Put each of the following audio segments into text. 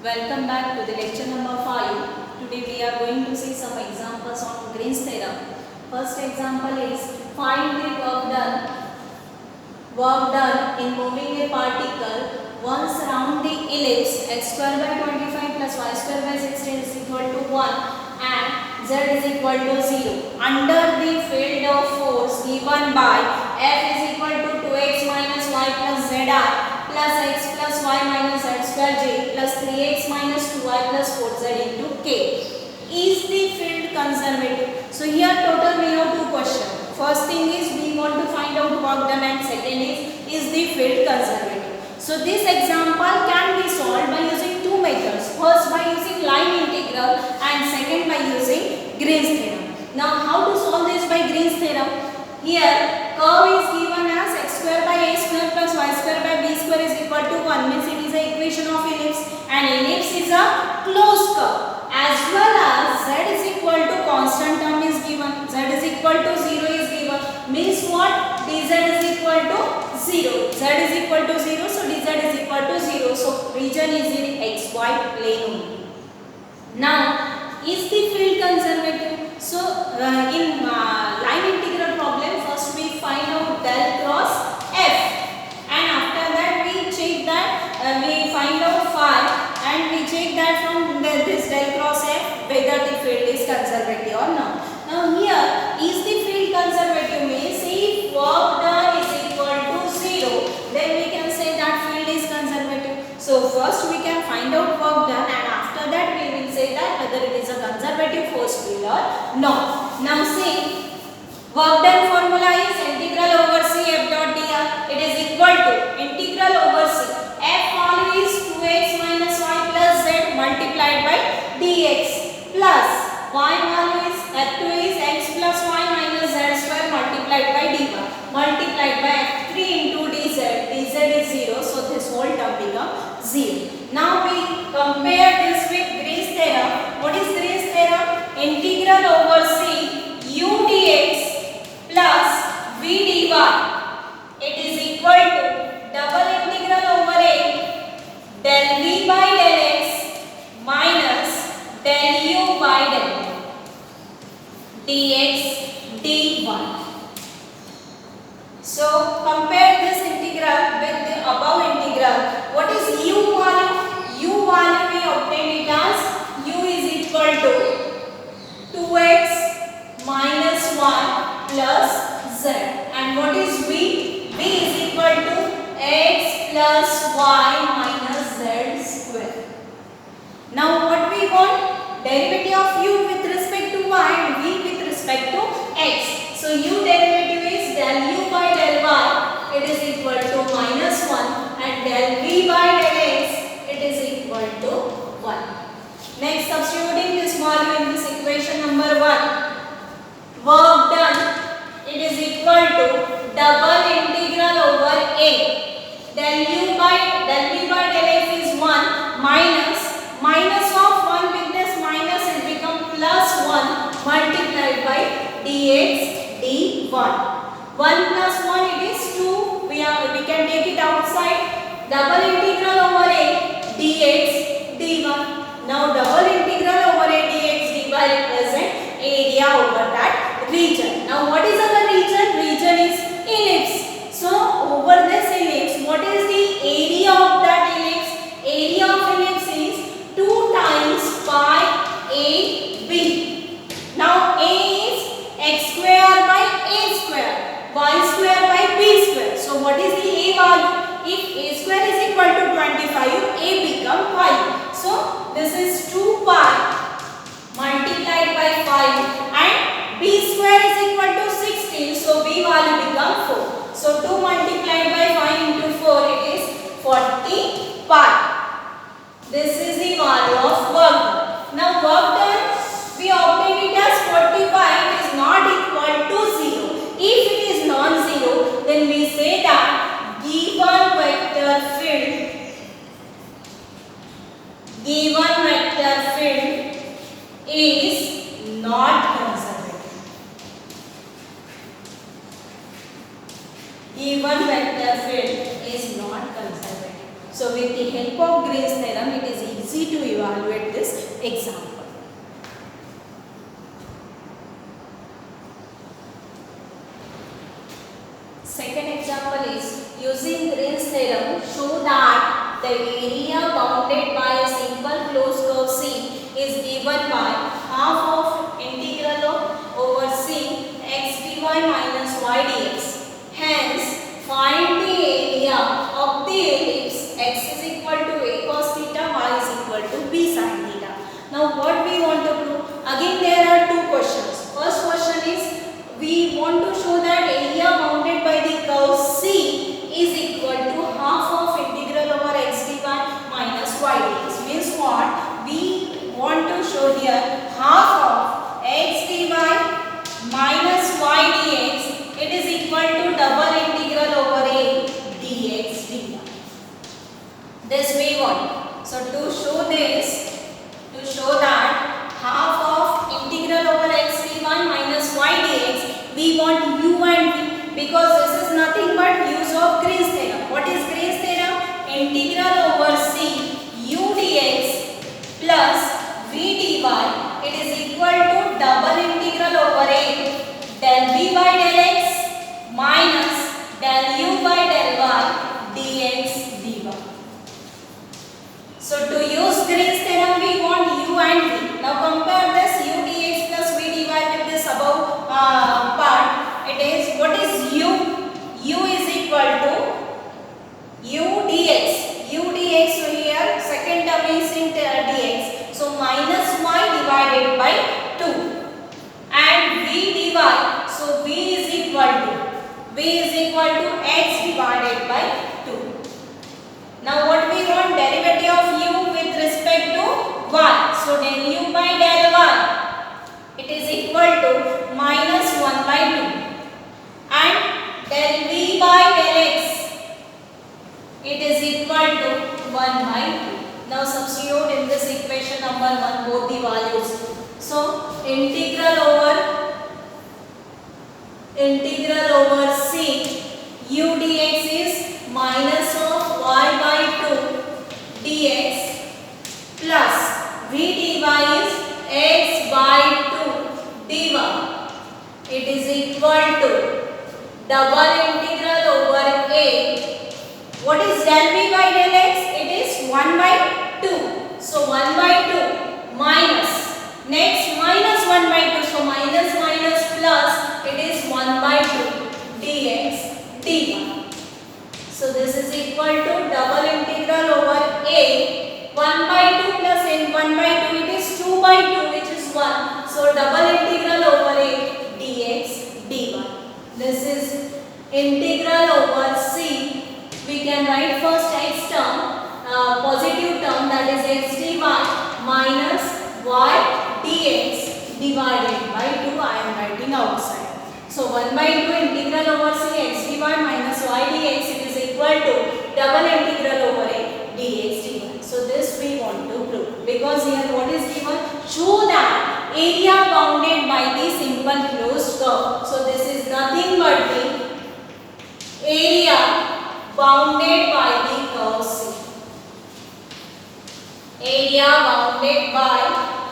Welcome back to the lecture number 5. Today we are going to see some examples on Green's theorem. First example is find the work done in moving a particle once around the ellipse x square by 25 plus y square by 16 is equal to 1 and z is equal to 0 under the field of force given by F is equal to 2x minus y plus zi plus x plus y minus z square j plus 3x minus 2y plus 4z into k. Is the field conservative? So here total we have two questions. First thing is we want to find out work done and second is the field conservative? So this example can be solved by using two methods. First by using line integral and second by using Green's theorem. Now how to solve this by Green's theorem? Here curve is given as x square by a square plus y square by b square is equal to 1, means it is an equation of ellipse and ellipse is a closed curve, as well as z is equal to constant term is given, z is equal to 0 is given, means what? dz is equal to 0, z is equal to 0, so dz is equal to 0, so region is in xy plane only. Now is the field conservative? So in line integral problem, first we find out del cross f and after that we check that we find out phi and we check that from this del cross f whether the field is conservative or not. Now here is the field conservative means if work done is equal to 0, then we can say that field is conservative. So first we can find out work done and after that we will say that whether it is a conservative force field or not. Now see, work done formula is integral over c f dot dr. It is equal to integral over c. F value is 2x minus y plus z multiplied by dx plus y value is f2 is x plus y minus z square multiplied by dy multiplied by f3 into dz. Dz is 0, so this whole term becomes 0. Now we compare this with Green's theorem. What is Green's theorem? Integral over c u dx plus v dy. It is equal to double integral over a del v by del x minus del u by del dx dy. So compare this integral with the above integral. What is u value? U value we obtain it as u is equal to 2x minus 1 plus z. And what is v? V is equal to x plus y minus z square. Now what we want? Derivative of u with respect to y and v with respect to x. So u derivative is del u by del y. It is equal to minus 1 and del v by del x. It is equal to 1. Next, substituting this value in this equation number 1. Work done. It is equal to double integral over a. Del u by del v by del x is 1 minus of 1 with this minus it become plus 1 multiplied by dx dy. 1 plus 1 it is 2. We can take it outside. Double integral over a dx dy. Now double integral over a dx dy represent area over that region. Now what is our region? Region is ellipse. So over this ellipse, what is the area of that ellipse? Area of ellipse is 2 times pi ab. Now a is x square by a square, y square by b square. So what is the a value? If a square is equal to 25, a become 5. So this is 2 pi multiplied by 5 and b square is equal to 16. So b value become 4. So 2 multiplied by 5 into 4 it is 40 pi. This is the value of work done. Now work done we obtain it as 40 pi. It is not equal to 0. If it is non-zero, then we say that given vector field is not conservative. Given vector field is not conservative. So So with the help of Green's theorem, it is easy to evaluate this example. Second example is using Green's theorem, show that the area bounded by a simple closed curve C is given by half of integral of over C x dy minus y dx. Hence, find the area of the ellipse x is equal to a cos theta, y is equal to b sin theta. Now what we want to do? Again there are two questions. First question is, we want to show that area bounded by the curve C is equal to half of integral over x dy minus y dx. Means what? We want to show here half of x dy minus y dx, it is equal to double integral over a dx dy. This we want. So to show this, to show that half of integral over x dy minus y dx, we want u and v, because this is nothing but use of Green's theorem. What is Green's theorem? Integral over c u dx plus v dy, it is equal to double integral over a del v by del x minus del u by del y dx dy. So to use Green's theorem, we want u and v. Now compare this u dx plus v dy with this above part. It is, what is u? U is equal to u dx. U dx, so here second term is in dx. So minus y divided by 2. And v dy, so v is equal to x divided by 2. Now what we want? Derivative of u with respect to y. So del u by del y, it is equal to minus 1 by 2. And del v by del x, it is equal to 1 by 2. Now substitute in this equation number 1 both the values. So integral over c u dx is minus of y by 2 dx plus v dy is x by 2 dy. It is equal to double integral over a. What is del v by del x? It is 1 by 2. So 1 by 2 minus. Next minus 1 by 2. So minus minus plus. It is 1 by 2 dx dy. So this is equal to double integral over a. 1 by 2 plus n 1 by 2, it is 2 by 2, which is 1. So double integral over a dx dy. This is integral over c. We can write first x term, positive term, that is x dy minus y dx divided by 2. I am writing outside. So 1 by 2 integral over c x dy minus y dx, it is equal to double integral over a dx dy. So this we want to prove, because here what is given? Show that area bounded by the simple closed curve. So this is nothing but the area bounded by the curve C. Area bounded by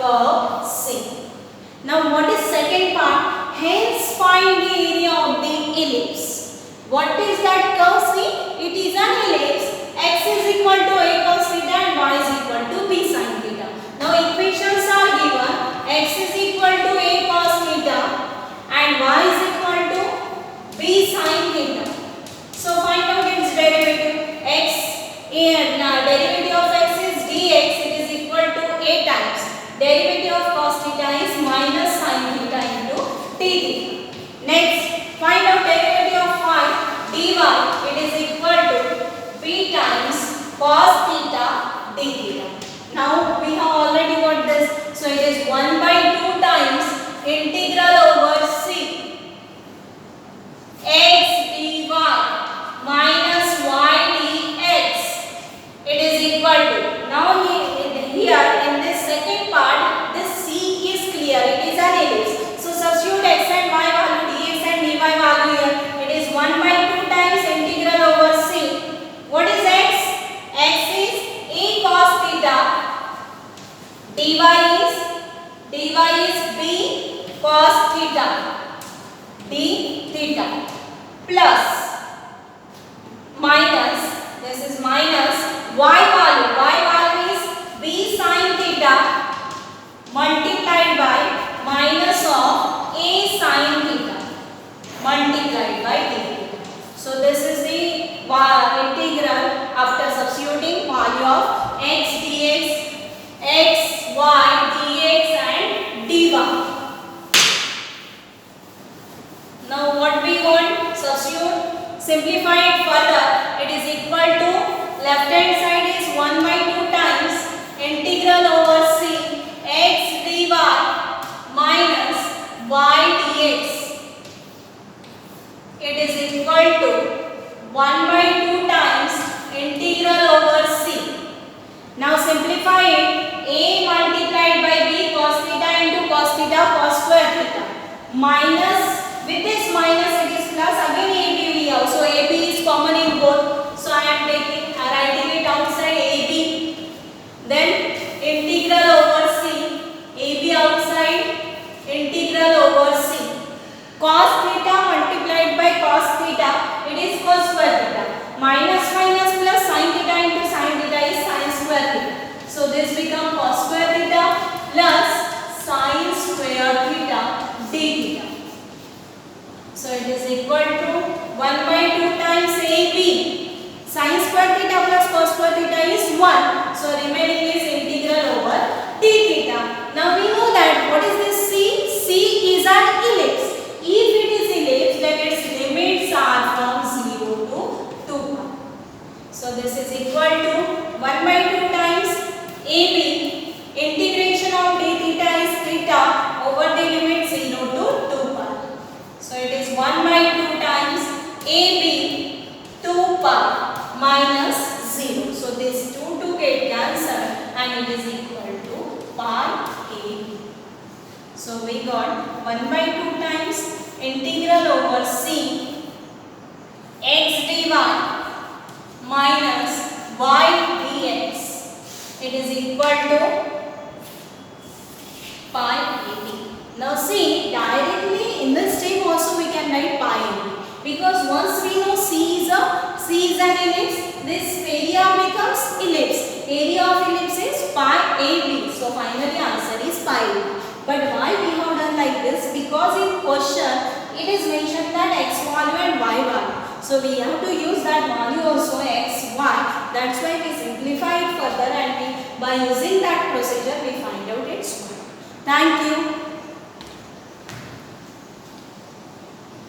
curve C. Now what is second part? Hence find the area of the ellipse. What is that curve C? It is an ellipse. X is equal to a cos theta and y is equal to b sin theta. Now equations are given. X is equal to a cos theta and y is equal to b sin theta. So find out its derivative. Derivative of x is dx, it is equal to a times. Derivative of cos theta is minus sin theta into t theta. Next, find out derivative of y dy, it is equal to b times cos theta d theta. Now we have already got this. So it is 1 by 2 times integral over c x dy minus y dx. It is equal to. Now here in this second part, this c is clear. It is an ellipse. So substitute x and y value, dx and dy value here. It is 1 by 2 times integral over c. What is x? X theta, dy is b cos theta, d theta, plus minus, this is minus y value is b sin theta multiplied by minus of a sin theta multiplied by d theta. So this is the integral after substituting value of x dx, x y dx and dy. Now what we want? Substitute, simplify it further. It is equal to left hand side is 1 by 2 times integral over c x dy minus y dx. It is equal to 1 by 2 times integral over c. Now simplify it. A multiplied by b cos theta into cos theta cos square theta minus, with this minus it is plus, again ab we have, so ab is common in both, so I am writing it outside ab, then integral over c, ab outside, integral over c, cos theta multiplied by cos theta, it is cos square theta, minus minus plus sin theta into sin theta is sin square theta. So this become cos square theta plus sin square theta d theta. So it is equal to 1 by 2 times AB. Sin square theta plus cos square theta is 1. So remaining is integral over d theta. Now we know that what is this C? C is an ellipse. If it is ellipse, then its limits are from 0 to 2 pi. So this is equal to 1 by 2 times AB. Integration of d theta is theta over the limit 0 to 2 pi. So it is 1 by 2 times AB 2 pi minus 0. So this 2 to get cancelled and it is equal to pi AB. So we got 1 by 2 times integral over c x dy minus y dx. It is equal to pi AB. Now see, directly in this step also we can write pi AB, because once we know C is an ellipse, this area becomes ellipse. Area of ellipse is pi AB. So finally answer is pi AB. But why we have done like this? Because in question it is mentioned that x value and y value. So we have to use that value also x, y. That's why we simplify it further, and by using that procedure we find out its value. Thank you.